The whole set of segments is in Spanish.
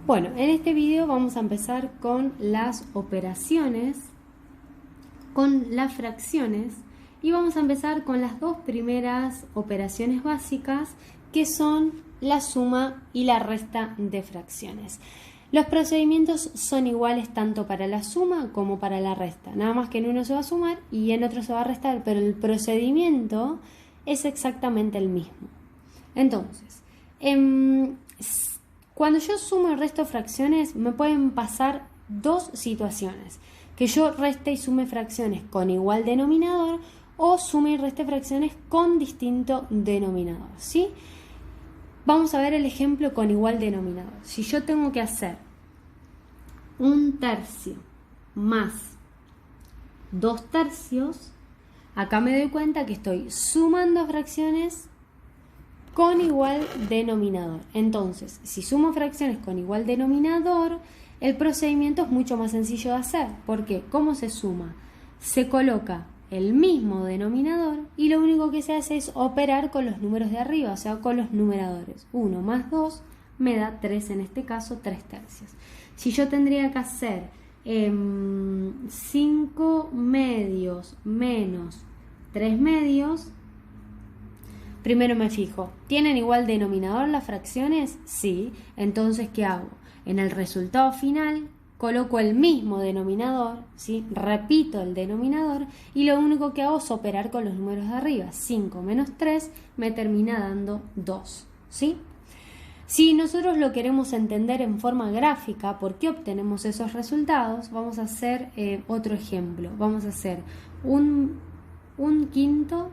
Bueno, en este video vamos a empezar con las operaciones, con las fracciones, y vamos a empezar con las dos primeras operaciones básicas, que son la suma y la resta de fracciones. Los procedimientos son iguales tanto para la suma como para la resta, nada más que en uno se va a sumar y en otro se va a restar, pero el procedimiento es exactamente el mismo. Entonces, cuando yo sumo y resto fracciones, me pueden pasar dos situaciones: que yo reste y sume fracciones con igual denominador, o sume y reste fracciones con distinto denominador, ¿sí? Vamos a ver el ejemplo con igual denominador. Si yo tengo que hacer 1/3 más 2/3, acá me doy cuenta que estoy sumando fracciones con igual denominador. Entonces, si sumo fracciones con igual denominador, el procedimiento es mucho más sencillo de hacer. ¿Por qué? ¿Cómo se suma? Se coloca el mismo denominador y lo único que se hace es operar con los números de arriba, o sea, con los numeradores. 1 más 2 me da 3, en este caso 3/3. Si yo tendría que hacer 5 medios menos 3 medios, primero me fijo, ¿tienen igual denominador las fracciones? Sí. Entonces, ¿qué hago? En el resultado final coloco el mismo denominador, ¿sí? Repito el denominador y lo único que hago es operar con los números de arriba. 5 menos 3 me termina dando 2, ¿sí? Si nosotros lo queremos entender en forma gráfica, ¿por qué obtenemos esos resultados? Vamos a hacer otro ejemplo. Vamos a hacer un quinto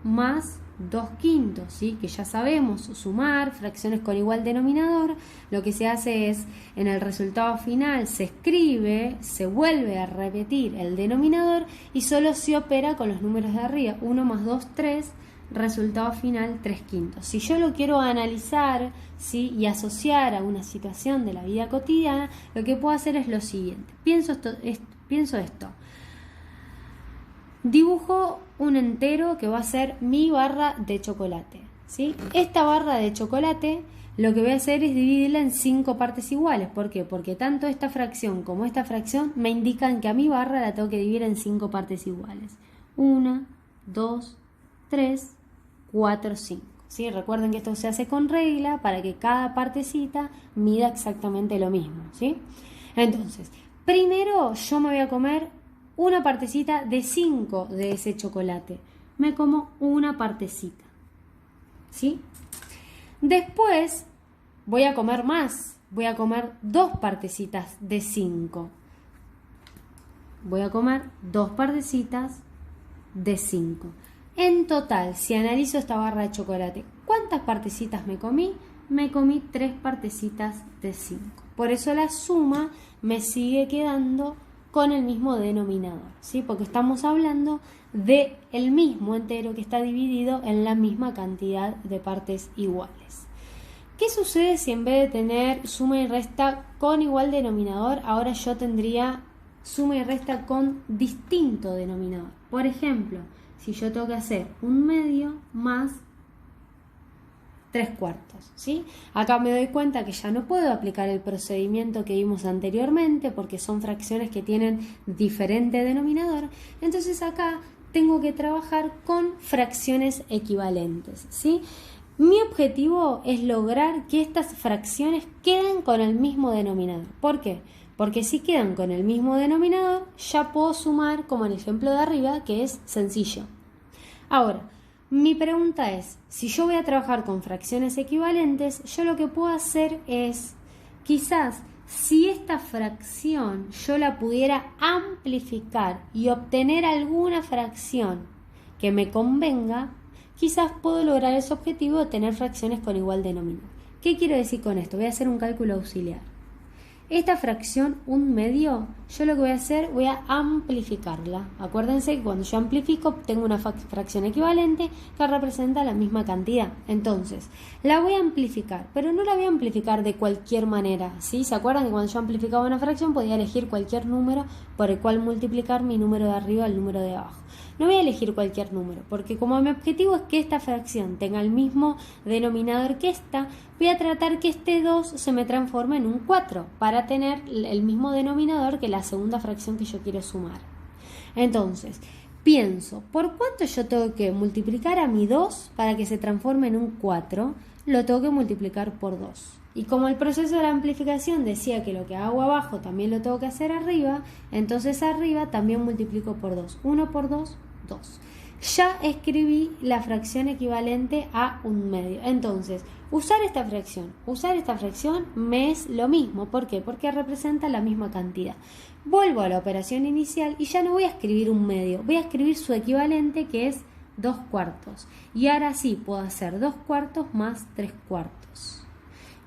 más 2/5, ¿sí? Que ya sabemos sumar fracciones con igual denominador. Lo que se hace es, en el resultado final se escribe, se vuelve a repetir el denominador y solo se opera con los números de arriba. 1 más 2, 3, resultado final 3/5. Si yo lo quiero analizar, ¿sí? Y asociar a una situación de la vida cotidiana, lo que puedo hacer es lo siguiente. Pienso esto. Dibujo un entero que va a ser mi barra de chocolate, ¿sí? Esta barra de chocolate lo que voy a hacer es dividirla en 5 partes iguales. ¿Por qué? Porque tanto esta fracción como esta fracción me indican que a mi barra la tengo que dividir en 5 partes iguales. 1, 2, 3, 4, 5. ¿Sí? Recuerden que esto se hace con regla para que cada partecita mida exactamente lo mismo, ¿sí? Entonces, primero yo me voy a comer una partecita de 5 de ese chocolate. Me como una partecita, ¿sí? Después voy a comer más. Voy a comer 2 partecitas de 5. Voy a comer 2 partecitas de 5. En total, si analizo esta barra de chocolate, ¿cuántas partecitas me comí? Me comí 3 partecitas de 5. Por eso la suma me sigue quedando con el mismo denominador, ¿sí? Porque estamos hablando de el mismo entero que está dividido en la misma cantidad de partes iguales. ¿Qué sucede si en vez de tener suma y resta con igual denominador, ahora yo tendría suma y resta con distinto denominador? Por ejemplo, si yo tengo que hacer 1/2 más 3/4, ¿sí? Acá me doy cuenta que ya no puedo aplicar el procedimiento que vimos anteriormente porque son fracciones que tienen diferente denominador. Entonces acá tengo que trabajar con fracciones equivalentes, ¿sí? Mi objetivo es lograr que estas fracciones queden con el mismo denominador. ¿Por qué? Porque si quedan con el mismo denominador, ya puedo sumar como en el ejemplo de arriba, que es sencillo. Ahora, mi pregunta es, si yo voy a trabajar con fracciones equivalentes, yo lo que puedo hacer es, quizás, si esta fracción yo la pudiera amplificar y obtener alguna fracción que me convenga, quizás puedo lograr ese objetivo de tener fracciones con igual denominador. ¿Qué quiero decir con esto? Voy a hacer un cálculo auxiliar. Esta fracción 1/2, yo lo que voy a hacer, voy a amplificarla. Acuérdense que cuando yo amplifico, obtengo una fracción equivalente que representa la misma cantidad. Entonces, la voy a amplificar, pero no la voy a amplificar de cualquier manera, ¿sí? ¿Se acuerdan que cuando yo amplificaba una fracción podía elegir cualquier número por el cual multiplicar mi número de arriba al número de abajo? no voy a elegir cualquier número, porque como mi objetivo es que esta fracción tenga el mismo denominador que esta, voy a tratar que este 2 se me transforme en un 4 para tener el mismo denominador que la segunda fracción que yo quiero sumar. Entonces, pienso, ¿por cuánto yo tengo que multiplicar a mi 2 para que se transforme en un 4? Lo tengo que multiplicar por 2. Y como el proceso de la amplificación decía que lo que hago abajo también lo tengo que hacer arriba, entonces arriba también multiplico por 2. 1 por 2, 2. Ya escribí la fracción equivalente a un medio. Entonces, usar esta fracción me es lo mismo. ¿Por qué? Porque representa la misma cantidad. Vuelvo a la operación inicial y ya no voy a escribir un medio, voy a escribir su equivalente, que es 2 cuartos. Y ahora sí puedo hacer 2 cuartos más 3 cuartos.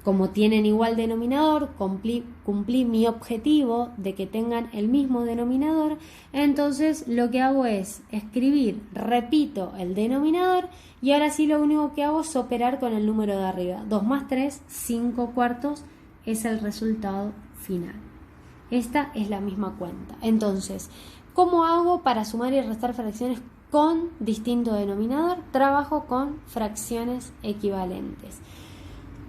Como tienen igual denominador, cumplí mi objetivo de que tengan el mismo denominador, entonces lo que hago es escribir, repito el denominador, y ahora sí lo único que hago es operar con el número de arriba. 2 más 3, 5 cuartos es el resultado final. Esta es la misma cuenta. Entonces, ¿cómo hago para sumar y restar fracciones con distinto denominador? Trabajo con fracciones equivalentes.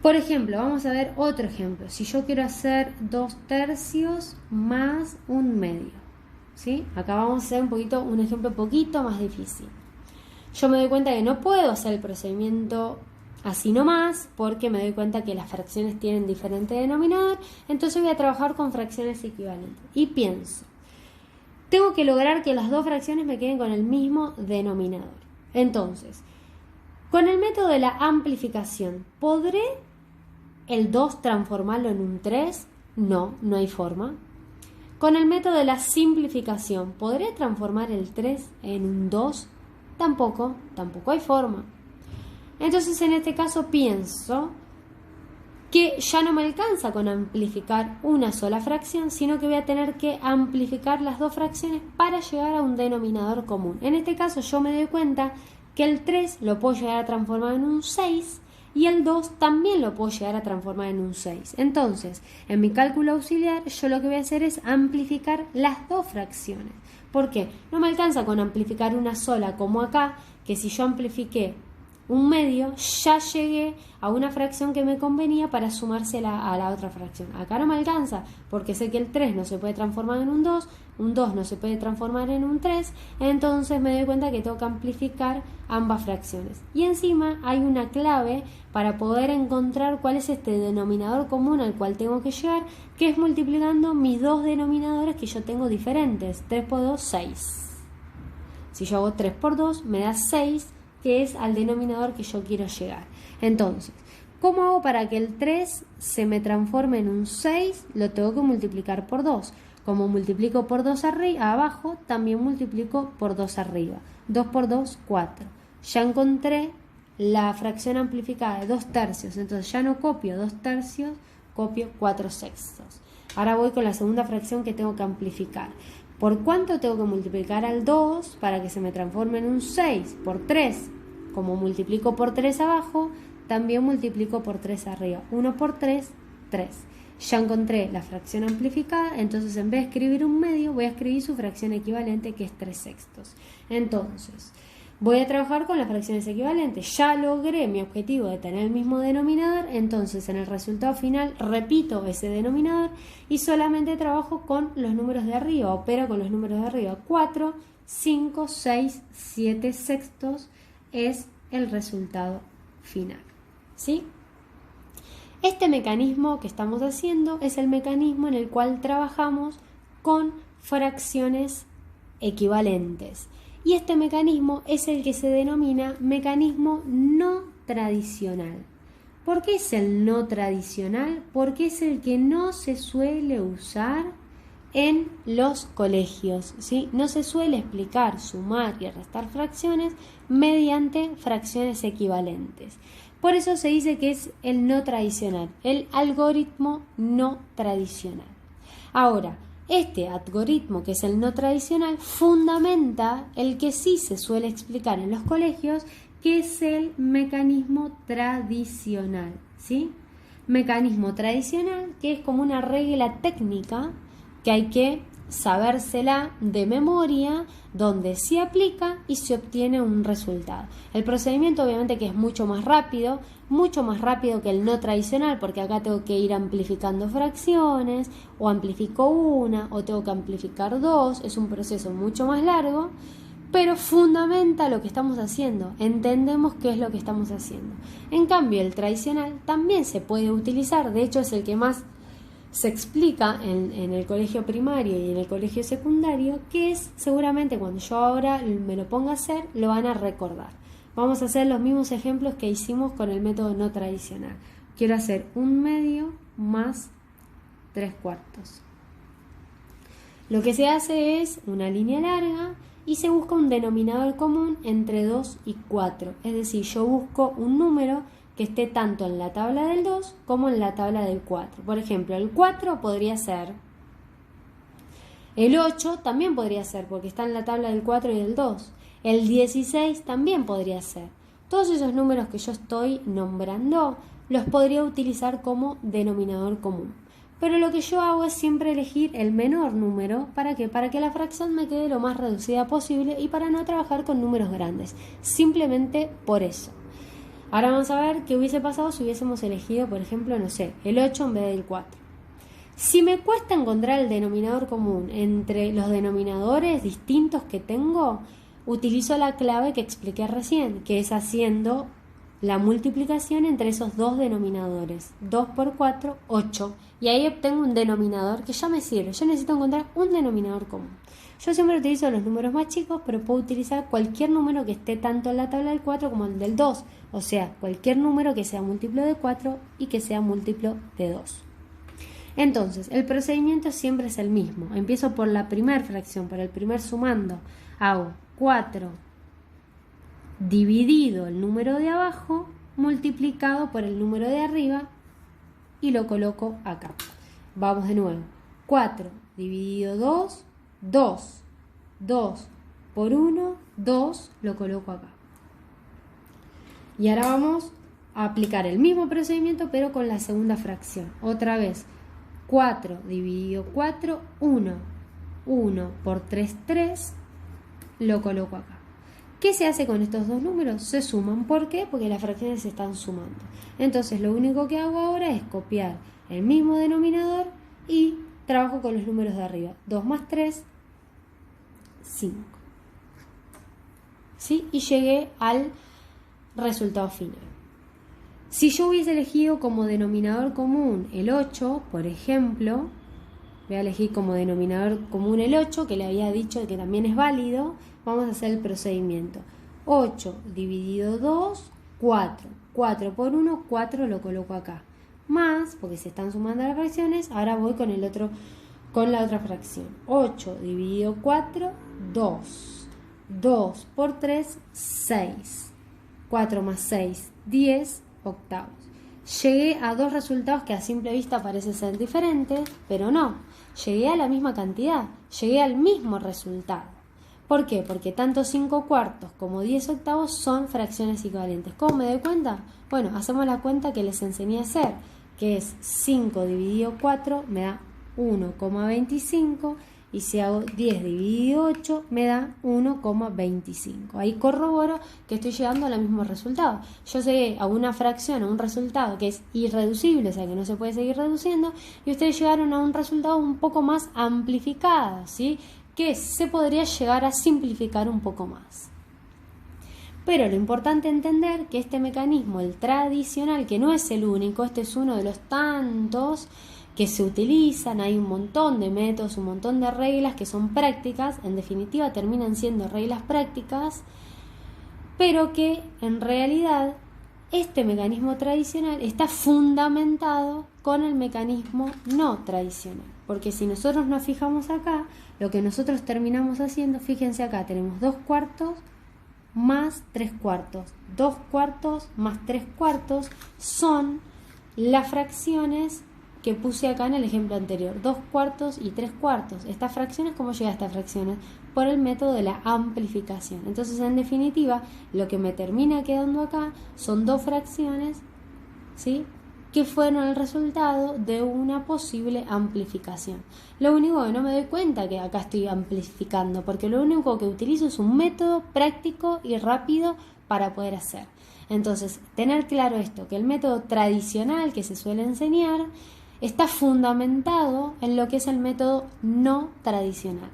Por ejemplo, vamos a ver otro ejemplo. Si yo quiero hacer 2 tercios más un medio, ¿sí? Acá vamos a hacer un ejemplo un poquito más difícil. Yo me doy cuenta que no puedo hacer el procedimiento así nomás, porque me doy cuenta que las fracciones tienen diferente denominador, entonces voy a trabajar con fracciones equivalentes. Y pienso, tengo que lograr que las dos fracciones me queden con el mismo denominador. Entonces, con el método de la amplificación, ¿podré el 2 transformarlo en un 3? No, no hay forma. Con el método de la simplificación, ¿podré transformar el 3 en un 2? Tampoco hay forma. Entonces, en este caso pienso que ya no me alcanza con amplificar una sola fracción, sino que voy a tener que amplificar las dos fracciones para llegar a un denominador común. En este caso yo me doy cuenta que el 3 lo puedo llegar a transformar en un 6 y el 2 también lo puedo llegar a transformar en un 6. Entonces, en mi cálculo auxiliar, yo lo que voy a hacer es amplificar las dos fracciones. ¿Por qué? No me alcanza con amplificar una sola, como acá, que si yo amplifiqué un medio, ya llegué a una fracción que me convenía para sumársela a la otra fracción. Acá no me alcanza, porque sé que el 3 no se puede transformar en un 2 no se puede transformar en un 3, entonces me doy cuenta que tengo que amplificar ambas fracciones. Y encima hay una clave para poder encontrar cuál es este denominador común al cual tengo que llegar, que es multiplicando mis dos denominadores que yo tengo diferentes. 3 por 2, 6. Si yo hago 3 por 2, me da 6, que es al denominador que yo quiero llegar. Entonces, ¿cómo hago para que el 3 se me transforme en un 6? Lo tengo que multiplicar por 2. Como multiplico por 2 abajo, también multiplico por 2 arriba. 2 por 2, 4. Ya encontré la fracción amplificada de 2 tercios. Entonces ya no copio 2 tercios, copio 4 sextos. Ahora voy con la segunda fracción que tengo que amplificar. ¿Por cuánto tengo que multiplicar al 2 para que se me transforme en un 6? Por 3. Como multiplico por 3 abajo, también multiplico por 3 arriba. 1 por 3, 3. Ya encontré la fracción amplificada, entonces en vez de escribir un medio, voy a escribir su fracción equivalente, que es 3 sextos. Entonces, voy a trabajar con las fracciones equivalentes. Ya logré mi objetivo de tener el mismo denominador, entonces en el resultado final repito ese denominador y solamente trabajo con los números de arriba, opero con los números de arriba. 4, 5, 6, 7 sextos es el resultado final. ¿Sí? Este mecanismo que estamos haciendo es el mecanismo en el cual trabajamos con fracciones equivalentes. Y este mecanismo es el que se denomina mecanismo no tradicional. ¿Por qué es el no tradicional? Porque es el que no se suele usar en los colegios, ¿sí? No se suele explicar, sumar y restar fracciones mediante fracciones equivalentes. Por eso se dice que es el no tradicional, el algoritmo no tradicional. Ahora, este algoritmo, que es el no tradicional, fundamenta el que sí se suele explicar en los colegios, que es el mecanismo tradicional, ¿sí? Mecanismo tradicional, que es como una regla técnica que hay que sabérsela de memoria, donde se aplica y se obtiene un resultado. El procedimiento obviamente que es mucho más rápido que el no tradicional, porque acá tengo que ir amplificando fracciones, o amplifico una, o tengo que amplificar dos, es un proceso mucho más largo, pero fundamenta lo que estamos haciendo, entendemos qué es lo que estamos haciendo. En cambio, el tradicional también se puede utilizar, de hecho es el que más se explica en el colegio primario y en el colegio secundario, que es seguramente cuando yo ahora me lo ponga a hacer, lo van a recordar. Vamos a hacer los mismos ejemplos que hicimos con el método no tradicional. Quiero hacer 1/2 más 3/4. Lo que se hace es una línea larga y se busca un denominador común entre 2 y 4. Es decir, yo busco un número que esté tanto en la tabla del 2 como en la tabla del 4. Por ejemplo, el 4 podría ser, el 8 también podría ser porque está en la tabla del 4 y del 2. El 16 también podría ser. Todos esos números que yo estoy nombrando los podría utilizar como denominador común. Pero lo que yo hago es siempre elegir el menor número. ¿Para qué? Para que la fracción me quede lo más reducida posible y para no trabajar con números grandes. Simplemente por eso. Ahora vamos a ver qué hubiese pasado si hubiésemos elegido, por ejemplo, no sé, el 8 en vez del 4. Si me cuesta encontrar el denominador común entre los denominadores distintos que tengo, utilizo la clave que expliqué recién, que es haciendo la multiplicación entre esos dos denominadores. 2 por 4, 8. Y ahí obtengo un denominador que ya me sirve. Yo necesito encontrar un denominador común. Yo siempre utilizo los números más chicos, pero puedo utilizar cualquier número que esté tanto en la tabla del 4 como en el del 2. O sea, cualquier número que sea múltiplo de 4 y que sea múltiplo de 2. Entonces, el procedimiento siempre es el mismo. Empiezo por la primera fracción, por el primer sumando. Hago 4 dividido el número de abajo multiplicado por el número de arriba y lo coloco acá. Vamos de nuevo. 4 dividido 2, 2. 2 por 1, 2, lo coloco acá. Y ahora vamos a aplicar el mismo procedimiento pero con la segunda fracción. Otra vez. 4 dividido 4, 1. 1 por 3, 3, lo coloco acá. ¿Qué se hace con estos dos números? Se suman. ¿Por qué? Porque las fracciones se están sumando. Entonces lo único que hago ahora es copiar el mismo denominador y trabajo con los números de arriba. 2 más 3, 5. ¿Sí? Y llegué al resultado final. Si yo hubiese elegido como denominador común el 8, por ejemplo, voy a elegir como denominador común el 8, que le había dicho que también es válido. Vamos a hacer el procedimiento. 8 dividido 2, 4. 4 por 1, 4 lo coloco acá. Más, porque se están sumando las fracciones, ahora voy con la otra fracción. 8 dividido 4, 2. 2 por 3, 6. 4 más 6, 10 octavos. Llegué a dos resultados que a simple vista parecen ser diferentes, pero no. Llegué a la misma cantidad, llegué al mismo resultado. ¿Por qué? Porque tanto 5 cuartos como 10 octavos son fracciones equivalentes. ¿Cómo me doy cuenta? Bueno, hacemos la cuenta que les enseñé a hacer, que es 5 dividido 4 me da 1,25 y si hago 10 dividido 8 me da 1,25. Ahí corroboro que estoy llegando al mismo resultado. Yo llegué a una fracción, a un resultado que es irreducible, o sea que no se puede seguir reduciendo, y ustedes llegaron a un resultado un poco más amplificado, ¿sí? Que se podría llegar a simplificar un poco más. Pero lo importante es entender que este mecanismo, el tradicional, que no es el único, este es uno de los tantos que se utilizan, hay un montón de métodos, un montón de reglas que son prácticas, en definitiva terminan siendo reglas prácticas, pero que en realidad este mecanismo tradicional está fundamentado con el mecanismo no tradicional. Porque si nosotros nos fijamos acá, lo que nosotros terminamos haciendo, fíjense acá, tenemos 2 cuartos más 3 cuartos. 2 cuartos más 3 cuartos son las fracciones que puse acá en el ejemplo anterior. 2 cuartos y 3 cuartos. Estas fracciones, ¿cómo llega a estas fracciones? Por el método de la amplificación. Entonces, en definitiva, lo que me termina quedando acá son dos fracciones, ¿sí? que fueron el resultado de una posible amplificación. Lo único que no me doy cuenta que acá estoy amplificando, porque lo único que utilizo es un método práctico y rápido para poder hacer. Entonces, tener claro esto, que el método tradicional que se suele enseñar está fundamentado en lo que es el método no tradicional.